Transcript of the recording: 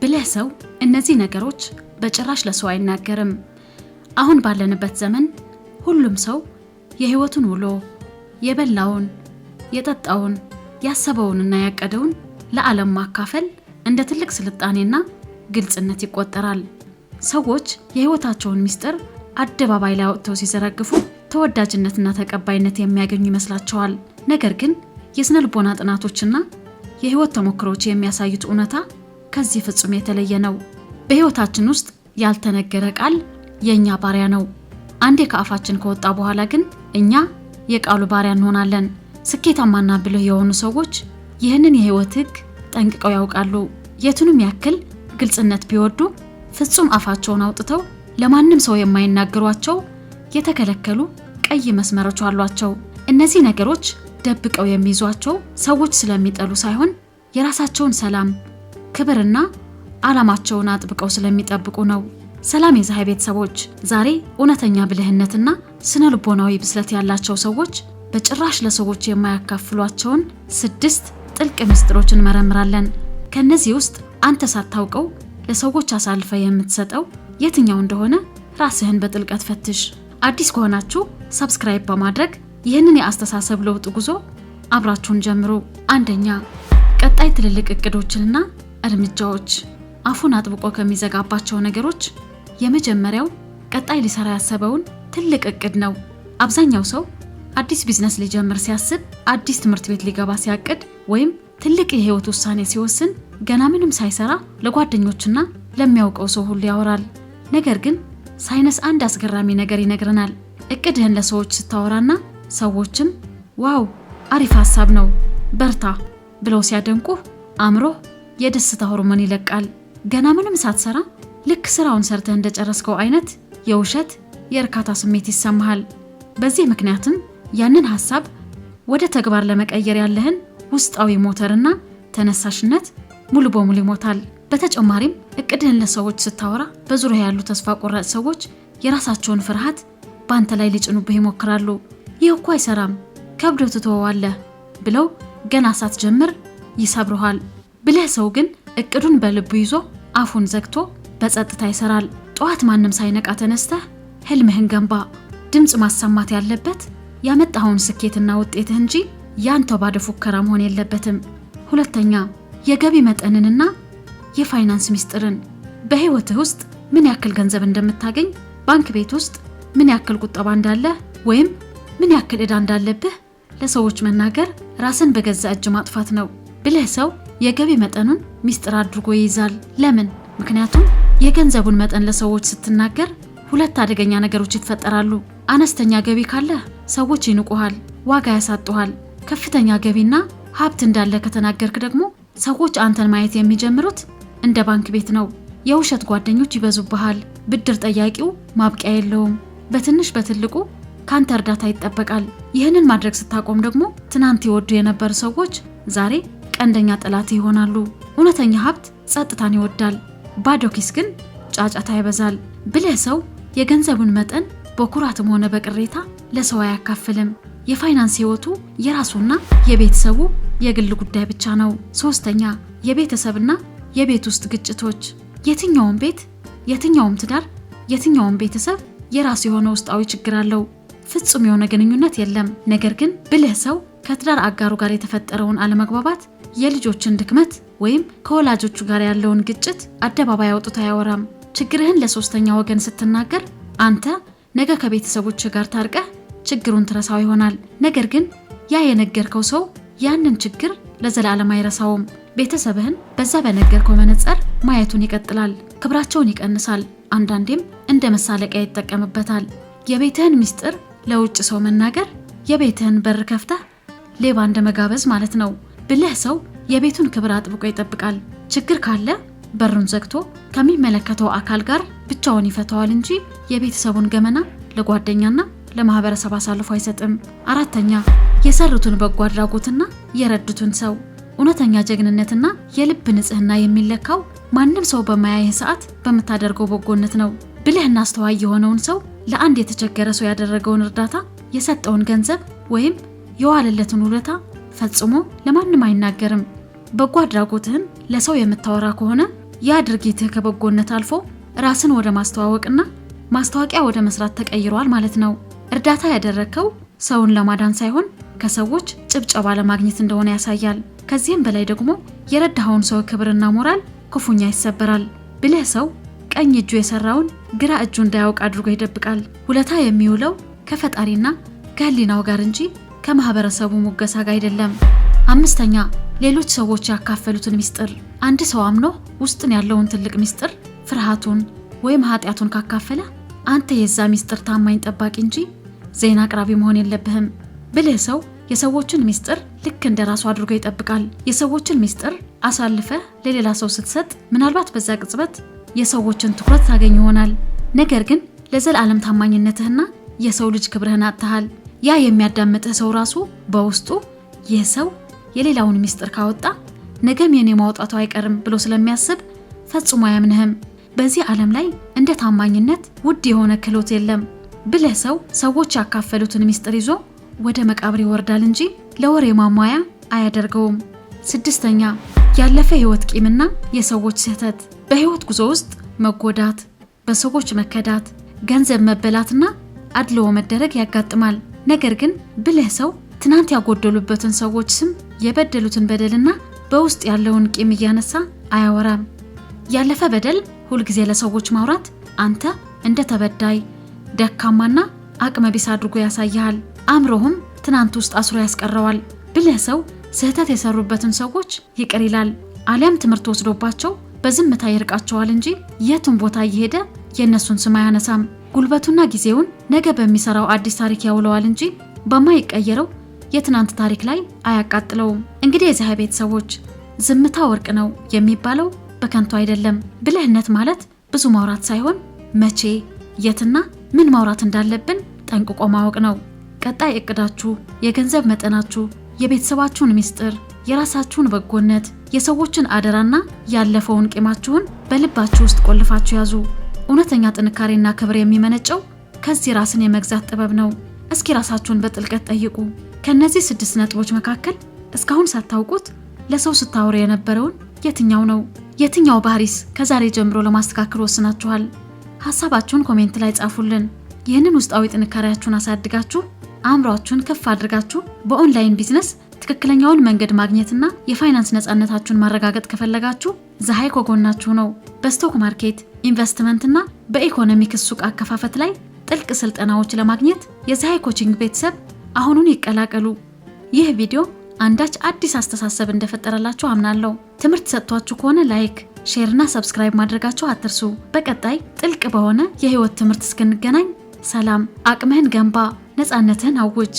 ብለህ ሰው እነዚህ ነገሮች በጭራሽ ለሰው አይናገርም። አሁን ባለንበት ዘመን ሁሉም ሰው የህይወቱን ውሎ የበላውን የጠጣውን ያሰበውንና ያቀደውን ለዓለም ማካፈል እንደ ትልቅ ስልጣኔና ግልጽነት ይቆጠራል። ሰዎች የህይወታቸውን ሚስጥር አደባባይ ላይ አውጥተው ሲዘረግፉ ተወዳጅነትና ተቀባይነት የሚያገኙ ይመስላቸዋል። ነገር ግን የስነ ልቦና ጥናቶችና የህይወት ተሞክሮች የሚያሳዩት እውነታ ከዚህ ፍጹም የተለየ ነው። በህይወታችን ውስጥ ያልተነገረ ቃል የኛ ባሪያ ነው። አንዴ ከአፋችን ከወጣ በኋላ ግን እኛ የቃሉ ባሪያ እንሆናለን። ስኬታማና ብልህ የሆኑ ሰዎች ይህንን የህይወት ህግ ጠንቅቀው ያውቃሉ። የቱንም ያክል ግልጽነት ቢወዱ ፍጹም አፋቸውን አውጥተው ለማንም ሰው የማይናገሯቸው የተከለከሉ ቀይ መስመሮች አሏቸው። እነዚህ ነገሮች ደብቀው የሚይዟቸው ሰዎች ስለሚጠሉ ሳይሆን የራሳቸውን ሰላም፣ ክብርና ዓላማቸውን አጥብቀው ስለሚጠብቁ ነው። ሰላም የፀሐይ ቤተሰቦች፣ ዛሬ እውነተኛ ብልህነትና ስነ ልቦናዊ ብስለት ያላቸው ሰዎች በጭራሽ ለሰዎች የማያካፍሏቸውን 6 ጥልቅ ምስጢሮችን እንመረምራለን። ከነዚህ ውስጥ አንተ ሳታውቀው ለሰዎች አሳልፈ የምትሰጠው የትኛው እንደሆነ ራስህን በጥልቀት ፈትሽ። አዲስ ከሆናችሁ ሰብስክራይብ በማድረግ ይህንን የአስተሳሰብ ለውጥ ጉዞ አብራችሁን ጀምሩ። አንደኛ፣ ቀጣይ ትልልቅ እቅዶችንና እርምጃዎች። አፉን አጥብቆ ከሚዘጋባቸው ነገሮች የመጀመሪያው ቀጣይ ሊሰራ ያሰበውን ትልቅ እቅድ ነው። አብዛኛው ሰው አዲስ ቢዝነስ ሊጀምር ሲያስብ፣ አዲስ ትምህርት ቤት ሊገባ ሲያቅድ ወይም ትልቅ የህይወት ውሳኔ ሲወስን ገና ምንም ሳይሰራ ለጓደኞችና ለሚያውቀው ሰው ሁሉ ያወራል። ነገር ግን ሳይንስ አንድ አስገራሚ ነገር ይነግረናል። እቅድህን ለሰዎች ስታወራና ሰዎችም ዋው አሪፍ ሐሳብ ነው በርታ ብለው ሲያደንቁህ አእምሮህ የደስታ ሆርሞን ይለቃል። ገና ምንም ሳትሰራ ልክ ስራውን ሰርተህ እንደጨረስከው አይነት የውሸት የእርካታ ስሜት ይሰማሃል። በዚህ ምክንያትም ያንን ሐሳብ ወደ ተግባር ለመቀየር ያለህን ውስጣዊ ሞተርና ተነሳሽነት ሙሉ በሙሉ ይሞታል። በተጨማሪም እቅድህን ለሰዎች ስታወራ በዙሪያ ያሉ ተስፋ ቆራጭ ሰዎች የራሳቸውን ፍርሃት በአንተ ላይ ሊጭኑብህ ይሞክራሉ። ይህ እኮ አይሰራም፣ ከብዶ ትተወዋለህ ብለው ገና ሳትጀምር ይሰብሩሃል። ብልህ ሰው ግን እቅዱን በልቡ ይዞ አፉን ዘግቶ በጸጥታ ይሰራል። ጠዋት ማንም ሳይነቃ ተነስተህ ህልምህን ገንባ። ድምፅ ማሰማት ያለበት ያመጣኸውን ስኬትና ውጤትህ እንጂ ያንተ ባዶ ፉከራ መሆን የለበትም። ሁለተኛ፣ የገቢ መጠንንና የፋይናንስ ሚስጥርን። በህይወትህ ውስጥ ምን ያክል ገንዘብ እንደምታገኝ፣ ባንክ ቤት ውስጥ ምን ያክል ቁጠባ እንዳለ ወይም ምን ያክል ዕዳ እንዳለብህ ለሰዎች መናገር ራስን በገዛ እጅ ማጥፋት ነው። ብልህ ሰው የገቢ መጠኑን ሚስጥር አድርጎ ይይዛል። ለምን? ምክንያቱም የገንዘቡን መጠን ለሰዎች ስትናገር 2 አደገኛ ነገሮች ይፈጠራሉ። አነስተኛ ገቢ ካለ ሰዎች ይንቁሃል፣ ዋጋ ያሳጡሃል። ከፍተኛ ገቢና ሀብት እንዳለ ከተናገርክ ደግሞ ሰዎች አንተን ማየት የሚጀምሩት እንደ ባንክ ቤት ነው። የውሸት ጓደኞች ይበዙብሃል። ብድር ጠያቂው ማብቂያ የለውም። በትንሽ በትልቁ ካንተ እርዳታ ይጠበቃል። ይህንን ማድረግ ስታቆም ደግሞ ትናንት ይወዱ የነበሩ ሰዎች ዛሬ ቀንደኛ ጠላት ይሆናሉ። እውነተኛ ሀብት ጸጥታን ይወዳል፣ ባዶ ኪስ ግን ጫጫታ ይበዛል። ብልህ ሰው የገንዘቡን መጠን በኩራትም ሆነ በቅሬታ ለሰው አያካፍልም። የፋይናንስ ህይወቱ የራሱና የቤተሰቡ የግል ጉዳይ ብቻ ነው። ሶስተኛ፣ የቤተሰብና የቤት ውስጥ ግጭቶች። የትኛውም ቤት፣ የትኛውም ትዳር፣ የትኛውም ቤተሰብ የራሱ የሆነ ውስጣዊ ችግር አለው። ፍጹም የሆነ ግንኙነት የለም። ነገር ግን ብልህ ሰው ከትዳር አጋሩ ጋር የተፈጠረውን አለመግባባት፣ የልጆችን ድክመት ወይም ከወላጆቹ ጋር ያለውን ግጭት አደባባይ አውጥቶ አያወራም። ችግርህን ለሶስተኛ ወገን ስትናገር አንተ ነገ ከቤተሰቦች ጋር ታርቀህ ችግሩን ትረሳው ይሆናል። ነገር ግን ያ የነገርከው ሰው ያንን ችግር ለዘላለም አይረሳውም። ቤተሰብህን በዛ በነገርከው መነጽር ማየቱን ይቀጥላል። ክብራቸውን ይቀንሳል። አንዳንዴም እንደ መሳለቂያ ይጠቀምበታል። የቤትህን ሚስጥር ለውጭ ሰው መናገር የቤትህን በር ከፍተህ ሌባ እንደመጋበዝ ማለት ነው። ብልህ ሰው የቤቱን ክብር አጥብቆ ይጠብቃል። ችግር ካለ በሩን ዘግቶ ከሚመለከተው አካል ጋር ብቻውን ይፈታዋል እንጂ የቤተሰቡን ገመና ለጓደኛና ለማህበረሰብ አሳልፎ አይሰጥም። አራተኛ፣ የሰሩትን በጎ አድራጎትና የረዱትን ሰው። እውነተኛ ጀግንነትና የልብ ንጽህና የሚለካው ማንም ሰው በማያይህ ሰዓት በምታደርገው በጎነት ነው። ብልህና አስተዋይ የሆነውን ሰው ለአንድ የተቸገረ ሰው ያደረገውን እርዳታ፣ የሰጠውን ገንዘብ ወይም የዋለለትን ውለታ ፈጽሞ ለማንም አይናገርም። በጎ አድራጎትህን ለሰው የምታወራ ከሆነ ያ ድርጊትህ ከበጎነት አልፎ ራስን ወደ ማስተዋወቅና ማስታወቂያ ወደ መስራት ተቀይሯል ማለት ነው። እርዳታ ያደረከው ሰውን ለማዳን ሳይሆን ከሰዎች ጭብጨባ ለማግኘት እንደሆነ ያሳያል። ከዚህም በላይ ደግሞ የረዳኸውን ሰው ክብርና ሞራል ክፉኛ ይሰበራል። ብልህ ሰው ቀኝ እጁ የሰራውን ግራ እጁ እንዳያውቅ አድርጎ ይደብቃል። ውለታ የሚውለው ከፈጣሪና ከህሊናው ጋር እንጂ ከማህበረሰቡ ሙገሳ ጋር አይደለም። 5ኛ ሌሎች ሰዎች ያካፈሉትን ሚስጥር። አንድ ሰው አምኖ ውስጥን ያለውን ትልቅ ሚስጥር ፍርሃቱን ወይም ኃጢያቱን ካካፈለ አንተ የዛ ሚስጥር ታማኝ ጠባቂ እንጂ ዜና አቅራቢ መሆን የለብህም። ብልህ ሰው የሰዎችን ሚስጥር ልክ እንደራሱ አድርጎ ይጠብቃል። የሰዎችን ሚስጥር አሳልፈ ለሌላ ሰው ስትሰጥ ምናልባት በዛ ቅጽበት የሰዎችን ትኩረት ታገኝ ይሆናል። ነገር ግን ለዘላለም ታማኝነትህና የሰው ልጅ ክብርህን አጥተሃል። ያ የሚያዳምጥህ ሰው ራሱ በውስጡ ይህ ሰው የሌላውን ሚስጥር ካወጣ ነገም የኔ ማውጣቱ አይቀርም ብሎ ስለሚያስብ ፈጽሞ አያምንህም። በዚህ ዓለም ላይ እንደ ታማኝነት ውድ የሆነ ክህሎት የለም። ብልህ ሰው ሰዎች ያካፈሉትን ሚስጥር ይዞ ወደ መቃብር ይወርዳል እንጂ ለወሬ ማሟያ አያደርገውም። 6ኛ ያለፈ ህይወት ቂምና የሰዎች ስህተት። በህይወት ጉዞ ውስጥ መጎዳት፣ በሰዎች መከዳት፣ ገንዘብ መበላትና አድልዎ መደረግ ያጋጥማል። ነገር ግን ብልህ ሰው ትናንት ያጎደሉበትን ሰዎች ስም፣ የበደሉትን በደልና በውስጥ ያለውን ቂም እያነሳ አያወራም። ያለፈ በደል ሁልጊዜ ለሰዎች ማውራት አንተ እንደ ተበዳይ ደካማና አቅመ ቢስ አድርጎ ያሳያል። አእምሮህም ትናንት ውስጥ አስሮ ያስቀረዋል። ብልህ ሰው ስህተት የሰሩበትን ሰዎች ይቅር ይላል፣ አሊያም ትምህርት ወስዶባቸው በዝምታ ይርቃቸዋል እንጂ የቱን ቦታ እየሄደ የእነሱን ስም አያነሳም። ጉልበቱና ጊዜውን ነገ በሚሰራው አዲስ ታሪክ ያውለዋል እንጂ በማይቀየረው የትናንት ታሪክ ላይ አያቃጥለውም። እንግዲህ የዚህ ቤተሰቦች ዝምታ ወርቅ ነው የሚባለው በከንቱ አይደለም። ብልህነት ማለት ብዙ ማውራት ሳይሆን መቼ፣ የትና ምን ማውራት እንዳለብን ጠንቅቆ ማወቅ ነው። ቀጣይ እቅዳችሁ፣ የገንዘብ መጠናችሁ፣ የቤተሰባችሁን ሚስጥር፣ የራሳችሁን በጎነት፣ የሰዎችን አደራና ያለፈውን ቂማችሁን በልባችሁ ውስጥ ቆልፋችሁ ያዙ። እውነተኛ ጥንካሬና ክብር የሚመነጨው ከዚህ ራስን የመግዛት ጥበብ ነው። እስኪ ራሳችሁን በጥልቀት ጠይቁ። ከነዚህ 6 ነጥቦች መካከል እስካሁን ሳታውቁት ለሰው ስታወሩ የነበረውን የትኛው ነው? የትኛው ባህሪስ ከዛሬ ጀምሮ ለማስተካከል ወስናችኋል? ሐሳባችሁን ኮሜንት ላይ ጻፉልን። ይህንን ውስጣዊ ጥንካሬያችሁን አሳድጋችሁ አእምሯችሁን ከፍ አድርጋችሁ በኦንላይን ቢዝነስ ትክክለኛውን መንገድ ማግኘትና የፋይናንስ ነፃነታችሁን ማረጋገጥ ከፈለጋችሁ ዘሃይ ከጎናችሁ ነው። በስቶክ ማርኬት ኢንቨስትመንትና በኢኮኖሚክስ ሱቅ አከፋፈት ላይ ጥልቅ ስልጠናዎች ለማግኘት የዘሃይ ኮቺንግ ቤተሰብ አሁኑን ይቀላቀሉ። ይህ ቪዲዮ አንዳች አዲስ አስተሳሰብ እንደፈጠረላችሁ አምናለሁ። ትምህርት ሰጥቷችሁ ከሆነ ላይክ፣ ሼርና ሰብስክራይብ ማድረጋችሁ አትርሱ። በቀጣይ ጥልቅ በሆነ የህይወት ትምህርት እስክንገናኝ ሰላም። አቅምህን ገንባ፣ ነፃነትህን አውጅ።